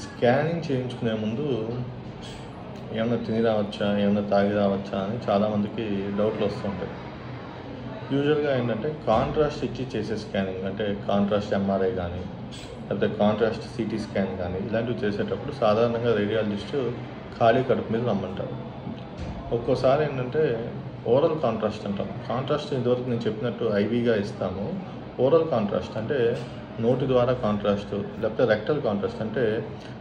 Scanning చేయించుకునే ముందు ఏమన్నా తిని రావచ్చా, ఏమన్నా తాగి రావచ్చా అని చాలామందికి డౌట్లు వస్తుంటాయి. యూజువల్గా ఏంటంటే కాంట్రాస్ట్ ఇచ్చి చేసే స్కానింగ్ అంటే కాంట్రాస్ట్ ఎంఆర్ఐ కానీ లేకపోతే కాంట్రాస్ట్ సిటీ స్కాన్ కానీ ఇలాంటివి చేసేటప్పుడు సాధారణంగా రేడియాలజిస్టు ఖాళీ కడుపు మీద రమ్మంటారు. ఒక్కోసారి ఏంటంటే ఓరల్ కాంట్రాస్ట్ అంటాం. కాంట్రాస్ట్ ఇదివరకు నేను చెప్పినట్టు ఐవీగా ఇస్తాము. ఓరల్ కాంట్రాస్ట్ అంటే నోటి ద్వారా కాంట్రాస్ట్ లేకపోతే రెక్టల్ కాంట్రాస్ట్ అంటే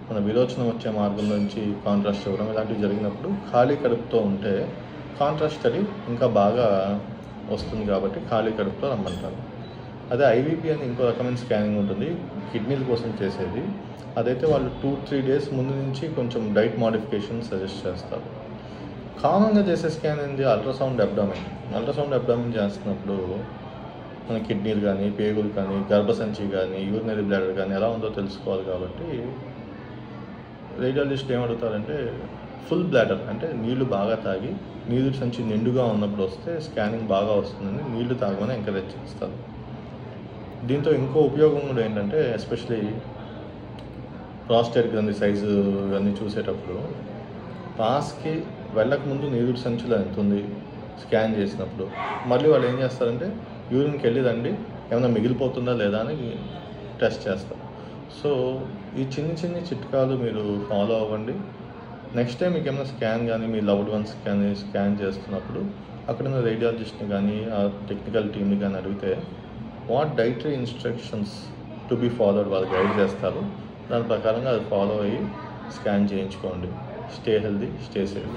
మన విరోచనం వచ్చే మార్గం నుంచి కాంట్రాస్ట్ ఇవ్వడం ఇలాంటివి జరిగినప్పుడు ఖాళీ కడుపుతో ఉంటే కాంట్రాస్ట్ స్టడీ ఇంకా బాగా వస్తుంది కాబట్టి ఖాళీ కడుపుతో రమ్మంటారు. అదే ఐవీపీ అని ఇంకో రకమైన స్కానింగ్ ఉంటుంది, కిడ్నీల కోసం చేసేది. అదైతే వాళ్ళు 2-3 డేస్ ముందు నుంచి కొంచెం డైట్ మోడిఫికేషన్ సజెస్ట్ చేస్తారు. కామన్గా చేసే స్కాన్ ఏంటి? Ultrasound abdomen. అల్ట్రాసౌండ్ అబ్డామిన్ చేస్తున్నప్పుడు మన కిడ్నీలు కానీ పేగులు కానీ గర్భసంచి కానీ యూరినరీ బ్లాడర్ కానీ ఎలా ఉందో తెలుసుకోవాలి కాబట్టి రేడియాలజిస్ట్ ఏమడుగుతారంటే ఫుల్ బ్లాడర్ అంటే నీళ్లు బాగా తాగి నీరు సంచి నిండుగా ఉన్నప్పుడు వస్తే స్కానింగ్ బాగా వస్తుందని నీళ్లు తాగమని ఎంకరేజ్ చేస్తారు. దీంతో ఇంకో ఉపయోగం కూడా ఏంటంటే ఎస్పెషలీ ప్రాస్టేట్ గ్రంథి సైజు ఇవన్నీ చూసేటప్పుడు పాస్కి వెళ్ళకముందు నీరు సంచులో ఎంత ఉంది స్కాన్ చేసినప్పుడు మళ్ళీ వాళ్ళు ఏం చేస్తారంటే యూరిన్కి వెళ్ళి రండి ఏమైనా మిగిలిపోతుందా లేదా అని టెస్ట్ చేస్తారు. సో ఈ చిన్ని చిట్కాలు మీరు ఫాలో అవ్వండి. నెక్స్ట్ టైం మీకు ఏమైనా స్కాన్ కానీ మీ లవ్డ్ వన్స్ కానీ స్కాన్ చేస్తున్నప్పుడు అక్కడున్న రేడియాలజిస్ట్ని కానీ ఆ టెక్నికల్ టీమ్ని కానీ అడిగితే what dietary instructions to be followed వాళ్ళు గైడ్ చేస్తారు. దాని ప్రకారంగా అది ఫాలో అయ్యి స్కాన్ చేయించుకోండి. Stay healthy, stay safe.